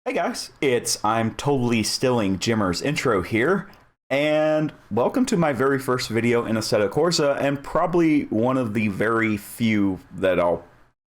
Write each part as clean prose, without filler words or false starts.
Hey guys, it's I'm totally stealing Jimmer's intro here, and welcome to my very first video in Assetto Corsa, and probably one of the very few that I'll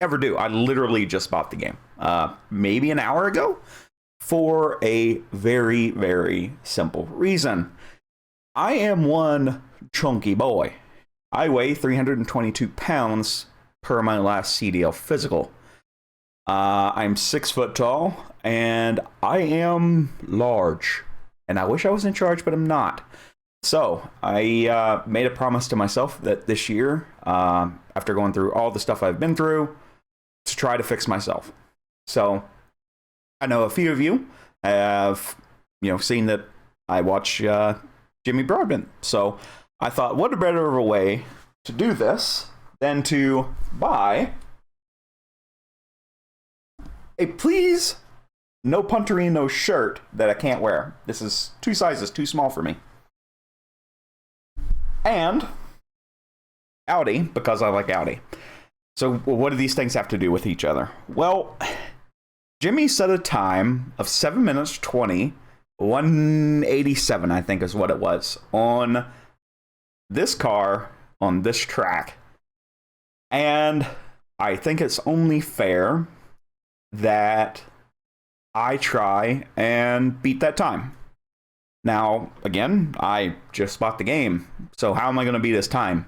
ever do. I literally just bought the game, maybe an hour ago, for a very, very simple reason. I am one chunky boy. I weigh 322 pounds per my last CDL physical. I'm 6 foot tall, and I am large. And I wish I was in charge, but I'm not. So, I made a promise to myself that this year, after going through all the stuff I've been through, to try to fix myself. So, I know a few of you have, seen that I watch Jimmy Broadbent. So, I thought, what a better of a way to do this than to buy a please no punterino shirt that I can't wear. This is 2 sizes too small for me. And Audi, because I like Audi. So what do these things have to do with each other? Well, Jimmy set a time of 7 minutes 20, 187 I think is what it was, on this car, on this track. And I think it's only fair that I try and beat that time. Now, again, I just bought the game, so how am I going to beat this time?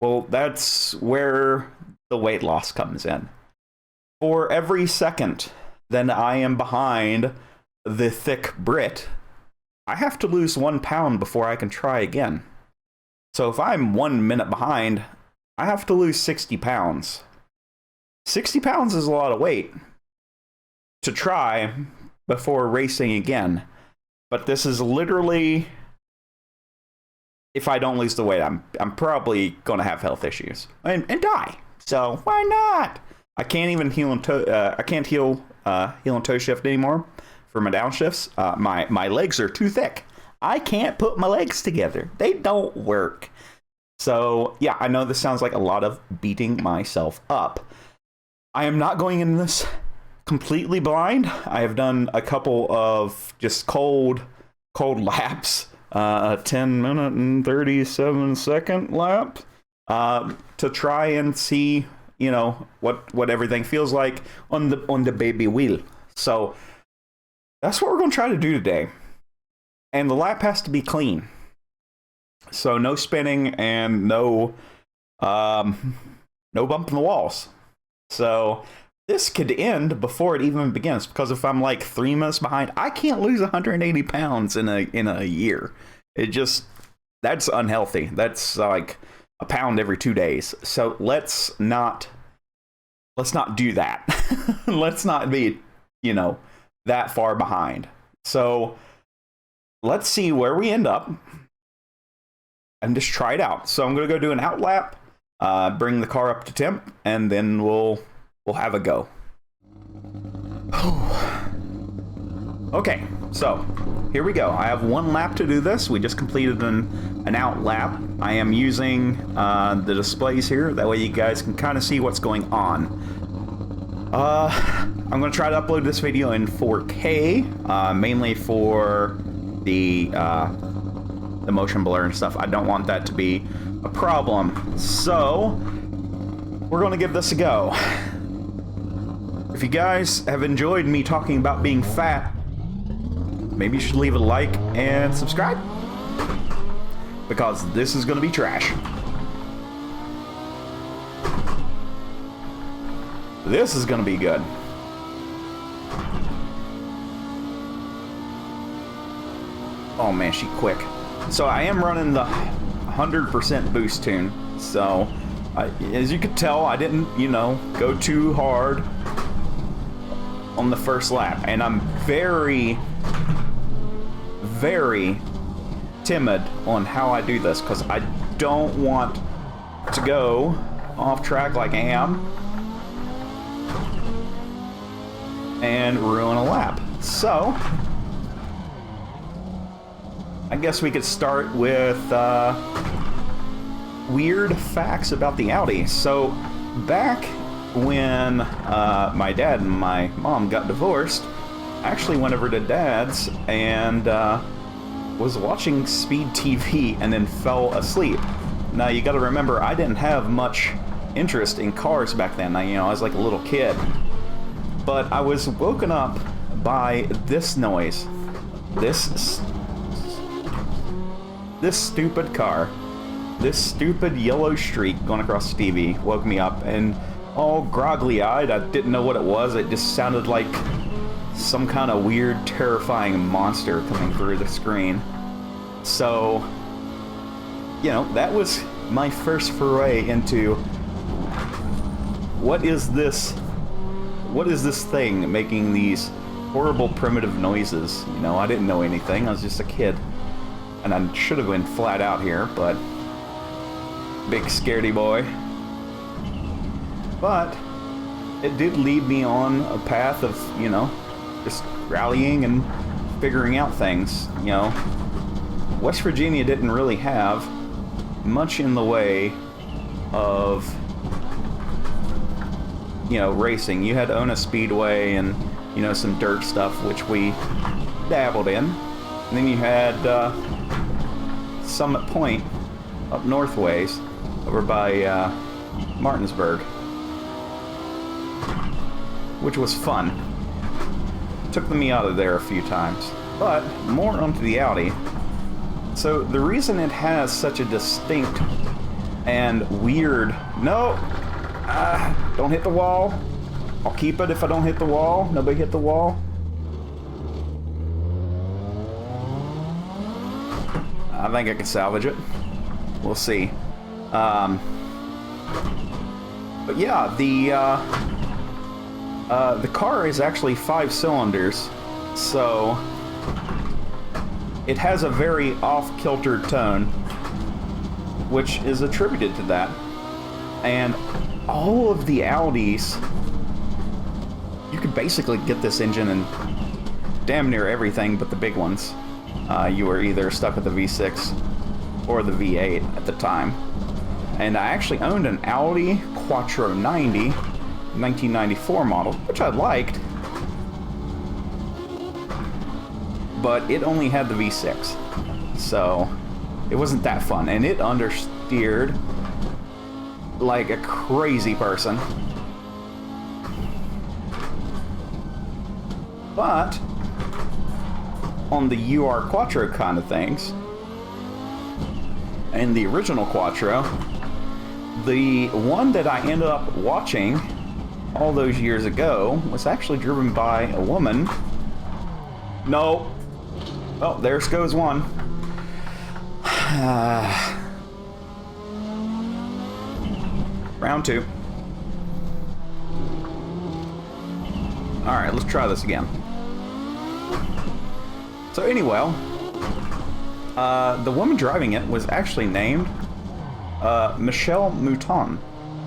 Well, that's where the weight loss comes in. For every second that I am behind the THICC BRIT, I have to lose 1 pound before I can try again. So if I'm 1 minute behind, I have to lose 60 pounds. 60 pounds is a lot of weight to try before racing again. But this is literally, if I don't lose the weight, I'm probably going to have health issues and die. So why not? I can't even heel and toe. I can't heel and toe shift anymore for my downshifts. My legs are too thick. I can't put my legs together. They don't work. So yeah, I know this sounds like a lot of beating myself up. I am not going into this completely blind. I have done a couple of just cold laps, a 10-minute and 37-second lap, to try and see, what everything feels like on the baby wheel. So that's what we're going to try to do today. And the lap has to be clean. So no spinning and no bumping the walls. So this could end before it even begins, because if I'm like 3 minutes behind, I can't lose 180 pounds in a year. That's unhealthy. That's like a pound every 2 days. So let's not do that. Let's not be, that far behind. So let's see where we end up and just try it out. So I'm going to go do an out lap, bring the car up to temp, and then we'll have a go. Okay, so here we go. I have 1 lap to do this. We just completed an out lap. I am using the displays here. That way you guys can kind of see what's going on. I'm going to try to upload this video in 4K, mainly for the motion blur and stuff. I don't want that to be a problem. So we're going to give this a go. If you guys have enjoyed me talking about being fat, maybe you should leave a like and subscribe, because this is going to be trash. This is going to be good. Oh man, she quick. So I am running the 100% boost tune. So as you could tell, I didn't, go too hard on the first lap, and I'm very, very timid on how I do this, because I don't want to go off track like I am and ruin a lap. So I guess we could start with weird facts about the Audi. So back when my dad and my mom got divorced, actually went over to Dad's and was watching Speed TV and then fell asleep. Now you gotta remember, I didn't have much interest in cars back then. I was like a little kid. But I was woken up by this noise. This stupid car. This stupid yellow streak going across the TV woke me up, and all groggly-eyed, I didn't know what it was. It just sounded like some kind of weird, terrifying monster coming through the screen. So, that was my first foray into what is this thing making these horrible primitive noises. I didn't know anything. I was just a kid, and I should have been flat out here, but big scaredy boy. But it did lead me on a path of just rallying and figuring out things. West Virginia didn't really have much in the way of racing. You had Ona Speedway and some dirt stuff, which we dabbled in, and then you had Summit Point up north ways over by Martinsburg, which was fun. Took me out of there a few times. But more onto the Audi. So the reason it has such a distinct and weird... No! Don't hit the wall. I'll keep it if I don't hit the wall. Nobody hit the wall. I think I can salvage it. We'll see. But yeah, the car is actually 5 cylinders, so it has a very off-kilter tone, which is attributed to that. And all of the Audis, you could basically get this engine in damn near everything but the big ones. You were either stuck with the V6 or the V8 at the time. And I actually owned an Audi Quattro 90, 1994 model, which I liked, but it only had the V6, so it wasn't that fun, and it understeered like a crazy person. But on the UR Quattro kind of things, and the original Quattro, the one that I ended up watching all those years ago was actually driven by a woman. No. Oh, there goes one. Round 2. Alright, let's try this again. So anyway, the woman driving it was actually named Michelle Mouton.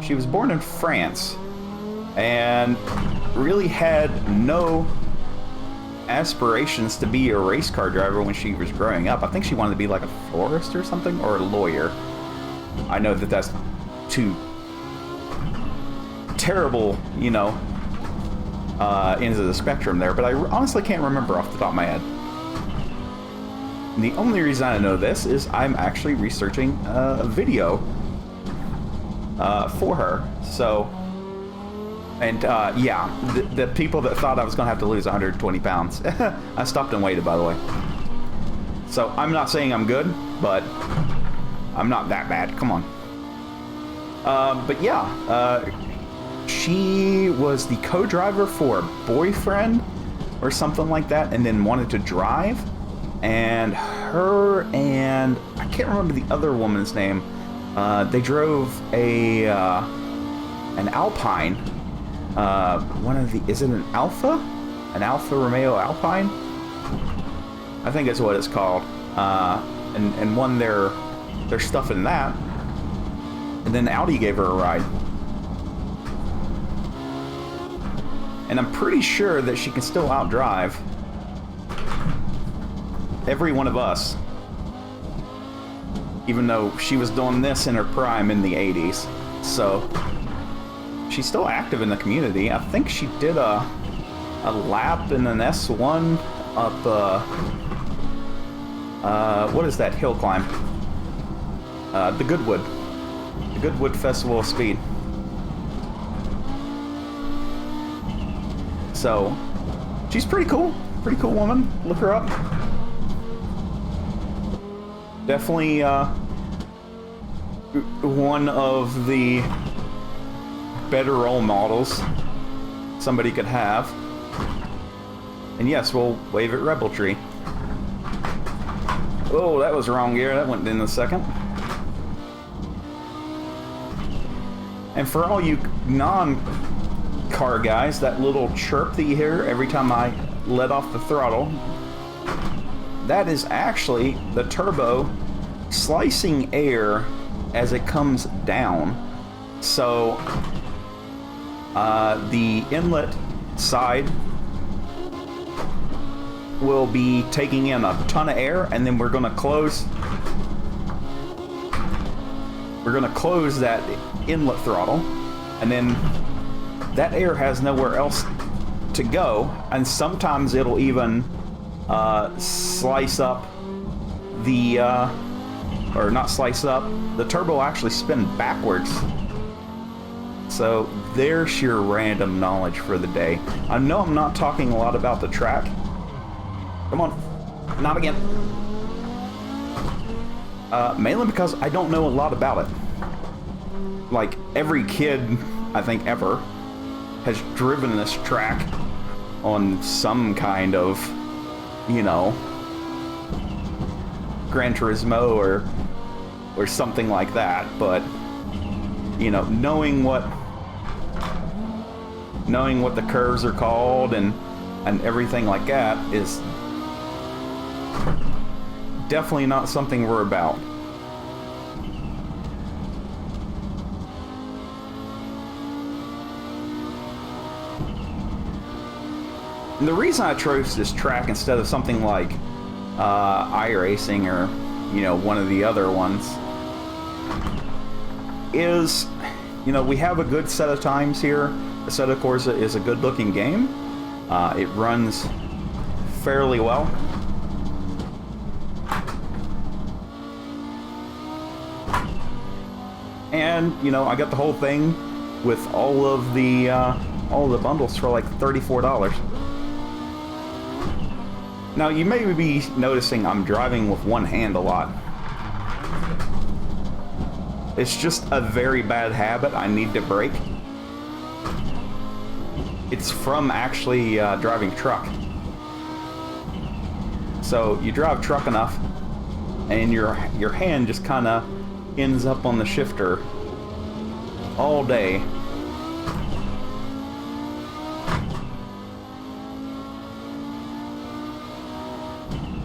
She was born in France and really had no aspirations to be a race car driver when she was growing up. I think she wanted to be like a florist or something, or a lawyer. I know that that's too terrible, ends of the spectrum there, but I honestly can't remember off the top of my head. And the only reason I know this is I'm actually researching a video for her. So, and yeah, the people that thought I was going to have to lose 120 pounds, I stopped and waited, by the way. So I'm not saying I'm good, but I'm not that bad. Come on. But yeah, she was the co-driver for a boyfriend or something like that, and then wanted to drive. And her and I can't remember the other woman's name. They drove an Alpine. Is it an Alfa? An Alfa Romeo Alpine? I think that's what it's called. And won their stuff in that. And then Audi gave her a ride. And I'm pretty sure that she can still outdrive every one of us. Even though she was doing this in her prime in the 80s. So she's still active in the community. I think she did a a lap in an S1 up, what is that hill climb? The Goodwood. The Goodwood Festival of Speed. So, she's pretty cool. Pretty cool woman. Look her up. Definitely, one of the better role models somebody could have. And yes, we'll wave at Rebel Tree. Oh, that was wrong gear. That went in a second. And for all you non-car guys, that little chirp that you hear every time I let off the throttle, that is actually the turbo slicing air as it comes down. So the inlet side will be taking in a ton of air, and then we're going to close that inlet throttle, and then that air has nowhere else to go, and sometimes it'll even slice up the or not slice up, the turbo will actually spin backwards. So there's your random knowledge for the day. I know I'm not talking a lot about the track. Come on, not again. Mainly because I don't know a lot about it. Like, every kid, I think, ever has driven this track on some kind of, you know, Gran Turismo or something like that. But, you know, knowing what the curves are called and everything like that is definitely not something we're about. And the reason I chose this track instead of something like iRacing or, you know, one of the other ones is, you know, we have a good set of times here. Assetto Corsa is a good looking game. It runs fairly well. And, you know, I got the whole thing with all of the bundles for like $34. Now, you may be noticing I'm driving with one hand a lot. It's just a very bad habit I need to break. It's from actually driving truck. So you drive truck enough, and your hand just kind of ends up on the shifter all day.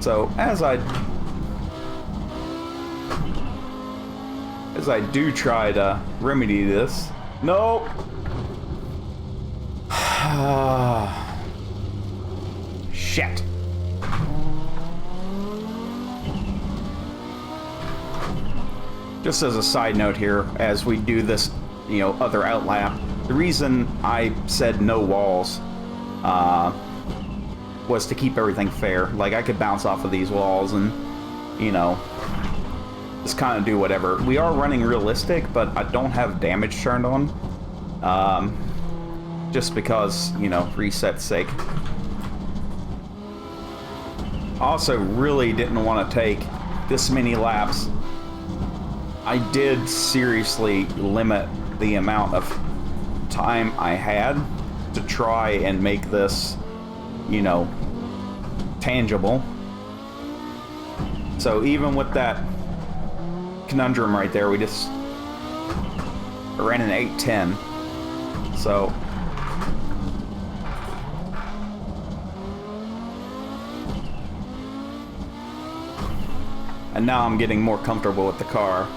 So as I do try to remedy this, no. Shit. Just as a side note here, as we do this, you know, other outlap, the reason I said no walls was to keep everything fair. Like, I could bounce off of these walls and, you know, just kind of do whatever. We are running realistic, but I don't have damage turned on. Just because, you know, reset's sake. Also, really didn't want to take this many laps. I did seriously limit the amount of time I had to try and make this, you know, tangible. So even with that conundrum right there, we just ran an 8:10. So and now I'm getting more comfortable with the car.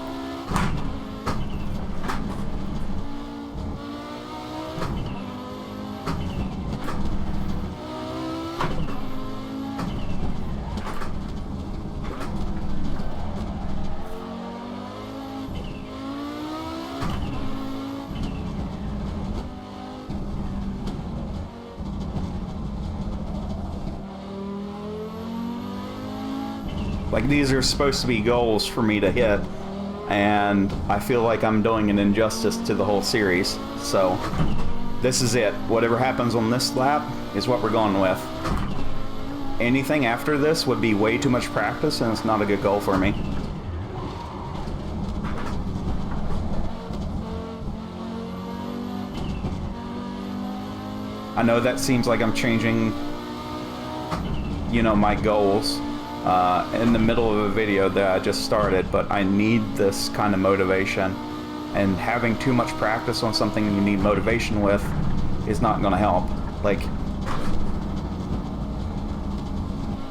Like, these are supposed to be goals for me to hit, and I feel like I'm doing an injustice to the whole series. So, this is it. Whatever happens on this lap is what we're going with. Anything after this would be way too much practice, and it's not a good goal for me. I know that seems like I'm changing, you know, my goals in the middle of a video that I just started, but I need this kind of motivation, and having too much practice on something you need motivation with is not going to help. Like,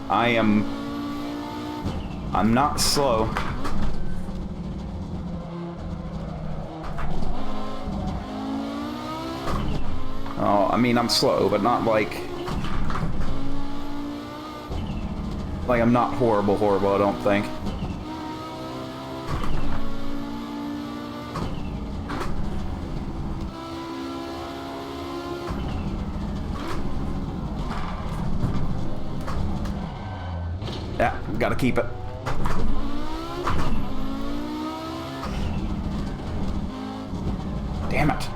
I'm not slow. Oh, I mean, I'm slow, but not like I'm not horrible, I don't think. Yeah, gotta keep it. Damn it.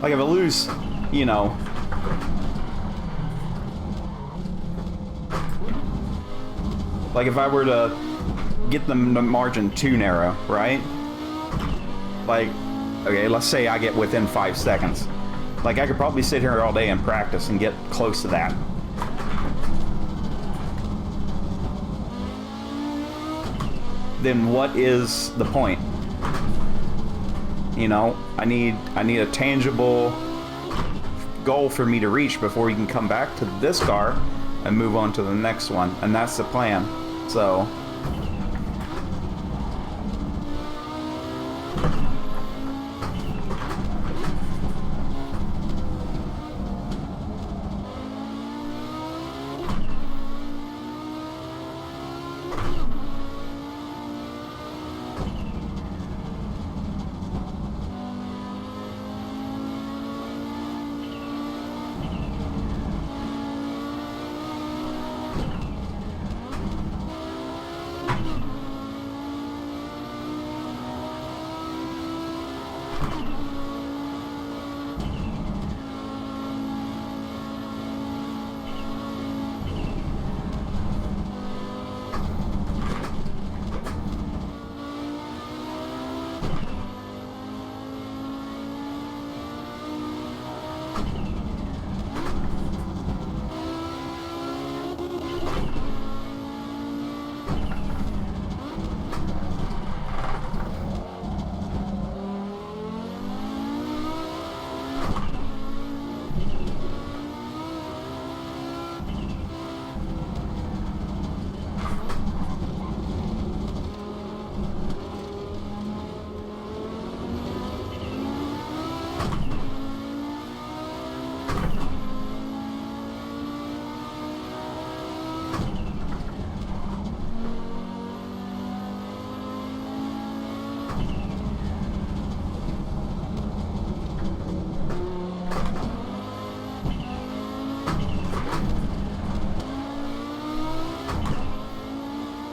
Like, if I lose, you know, like if I were to get the margin too narrow, right? Like, okay, let's say I get within 5 seconds. Like, I could probably sit here all day and practice and get close to that. Then what is the point? You know, I need a tangible goal for me to reach before you can come back to this car and move on to the next one, and that's the plan. So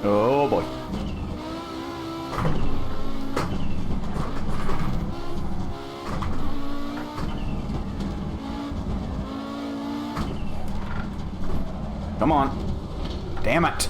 oh boy. Come on. Damn it.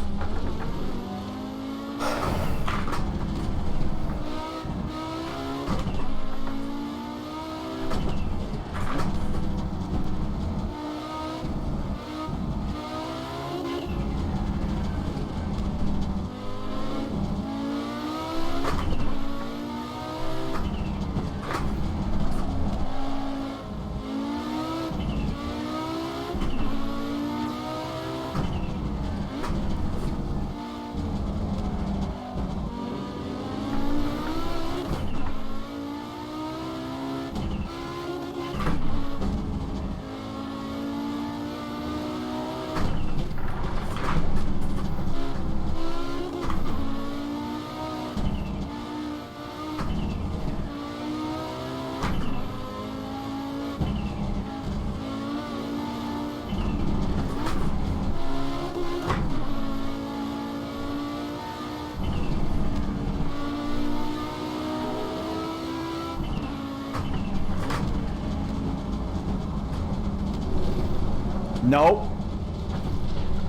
Nope.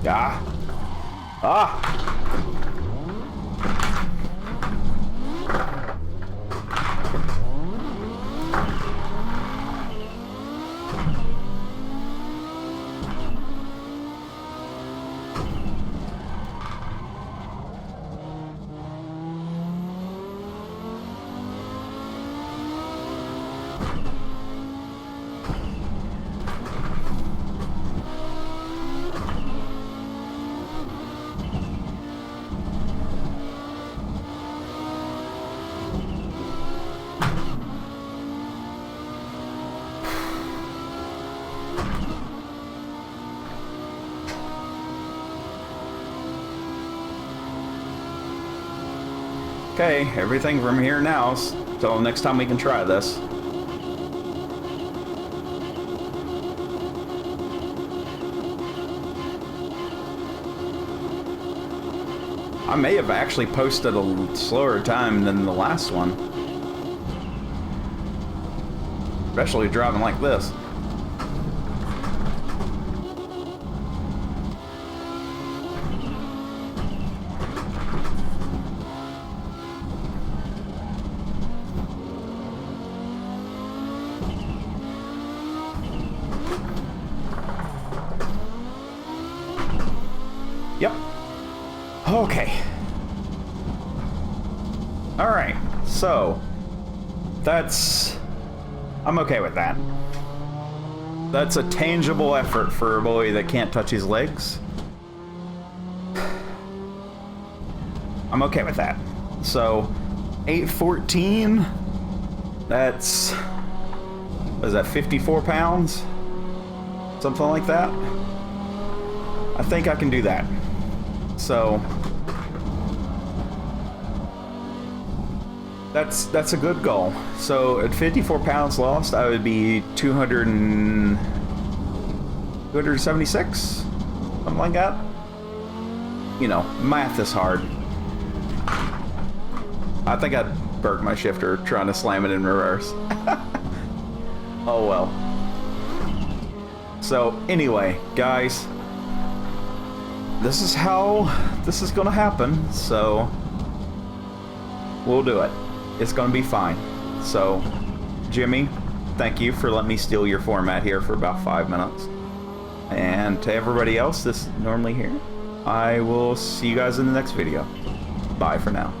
Ah. Ah. Okay, everything from here now, so next time we can try this. I may have actually posted a slower time than the last one. Especially driving like this. Yep. Okay. Alright, so I'm okay with that. That's a tangible effort for a boy that can't touch his legs. I'm okay with that. So 814, that's, what is that, 54 pounds? Something like that. I think I can do that. So that's a good goal. So at 54 pounds lost, I would be 276, something like that. You know, math is hard. I think I burnt my shifter trying to slam it in reverse. Oh well. So anyway, guys, this is how this is gonna happen, so we'll do it. It's gonna be fine. So, Jimmy, thank you for letting me steal your format here for about 5 minutes. And to everybody else that's normally here, I will see you guys in the next video. Bye for now.